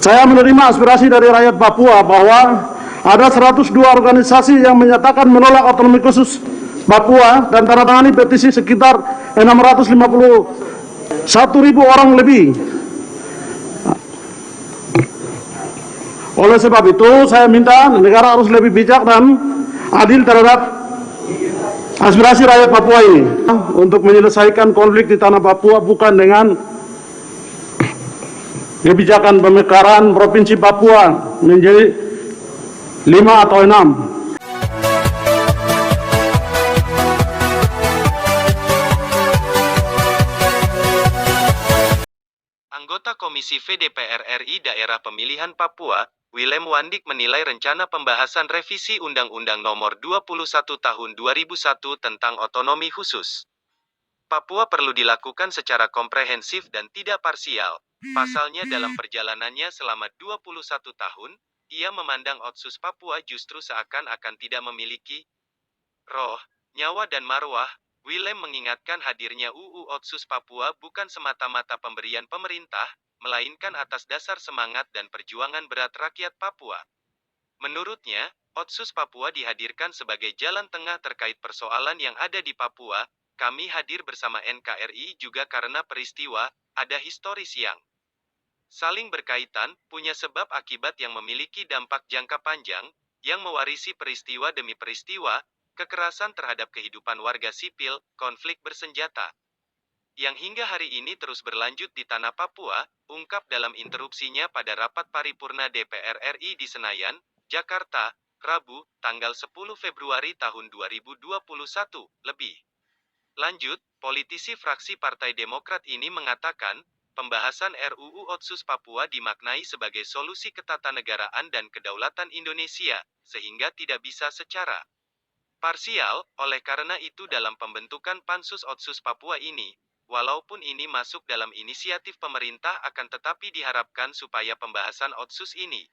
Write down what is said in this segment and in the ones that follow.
Saya menerima aspirasi dari rakyat Papua bahwa ada 102 organisasi yang menyatakan menolak otonomi khusus Papua dan tanda tangani petisi sekitar 651.000 orang lebih. Oleh sebab itu, saya minta negara harus lebih bijak dan adil terhadap aspirasi rakyat Papua ini untuk menyelesaikan konflik di tanah Papua bukan dengan kebijakan pemekaran Provinsi Papua menjadi 5 atau 6. Anggota Komisi V DPR RI Daerah Pemilihan Papua, Willem Wandik menilai rencana pembahasan revisi Undang-Undang Nomor 21 Tahun 2001 tentang otonomi khusus Papua perlu dilakukan secara komprehensif dan tidak parsial. Pasalnya dalam perjalanannya selama 21 tahun, ia memandang Otsus Papua justru seakan-akan tidak memiliki roh, nyawa dan marwah. Willem mengingatkan hadirnya UU Otsus Papua bukan semata-mata pemberian pemerintah, melainkan atas dasar semangat dan perjuangan berat rakyat Papua. Menurutnya, Otsus Papua dihadirkan sebagai jalan tengah terkait persoalan yang ada di Papua. Kami hadir bersama NKRI juga karena peristiwa, ada historis yang saling berkaitan, punya sebab akibat yang memiliki dampak jangka panjang, yang mewarisi peristiwa demi peristiwa, kekerasan terhadap kehidupan warga sipil, konflik bersenjata, yang hingga hari ini terus berlanjut di tanah Papua, ungkap dalam interupsinya pada rapat paripurna DPR RI di Senayan, Jakarta, Rabu, tanggal 10 Februari tahun 2021, lebih lanjut, politisi fraksi Partai Demokrat ini mengatakan, pembahasan RUU Otsus Papua dimaknai sebagai solusi ketatanegaraan dan kedaulatan Indonesia, sehingga tidak bisa secara parsial. Oleh karena itu dalam pembentukan Pansus Otsus Papua ini, walaupun ini masuk dalam inisiatif pemerintah akan tetapi diharapkan supaya pembahasan Otsus ini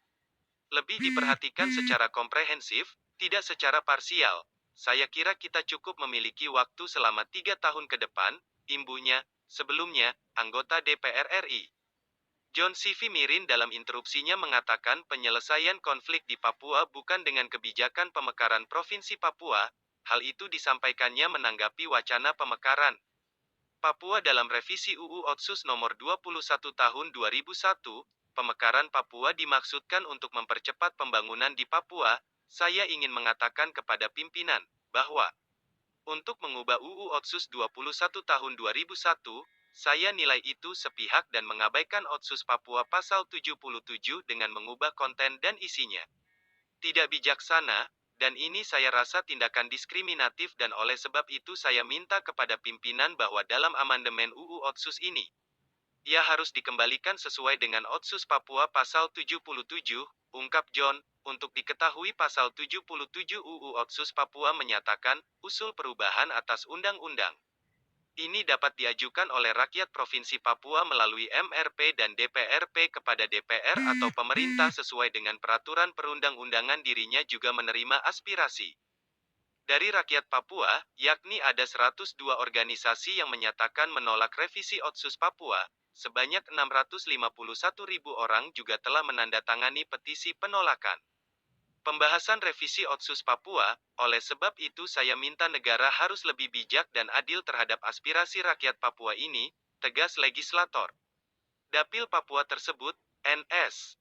lebih diperhatikan secara komprehensif, tidak secara parsial. Saya kira kita cukup memiliki waktu selama 3 tahun ke depan, imbunya. Sebelumnya, anggota DPR RI John C.V. Mirin dalam interupsinya mengatakan penyelesaian konflik di Papua bukan dengan kebijakan pemekaran Provinsi Papua. Hal itu disampaikannya menanggapi wacana pemekaran Papua dalam revisi UU Otsus Nomor 21 Tahun 2001. Pemekaran Papua dimaksudkan untuk mempercepat pembangunan di Papua. Saya ingin mengatakan kepada pimpinan, bahwa untuk mengubah UU Otsus 21 tahun 2001, saya nilai itu sepihak dan mengabaikan Otsus Papua pasal 77 dengan mengubah konten dan isinya. Tidak bijaksana, dan ini saya rasa tindakan diskriminatif dan oleh sebab itu saya minta kepada pimpinan bahwa dalam amandemen UU Otsus ini, ia harus dikembalikan sesuai dengan Otsus Papua pasal 77, ungkap John. Untuk diketahui pasal 77 UU Otsus Papua menyatakan, usul perubahan atas undang-undang ini dapat diajukan oleh rakyat Provinsi Papua melalui MRP dan DPRP kepada DPR atau pemerintah sesuai dengan peraturan perundang-undangan. Dirinya juga menerima aspirasi dari rakyat Papua, yakni ada 102 organisasi yang menyatakan menolak revisi Otsus Papua. Sebanyak 651.000 orang juga telah menandatangani petisi penolakan pembahasan revisi Otsus Papua. Oleh sebab itu saya minta negara harus lebih bijak dan adil terhadap aspirasi rakyat Papua ini, tegas legislator Dapil Papua tersebut, NS.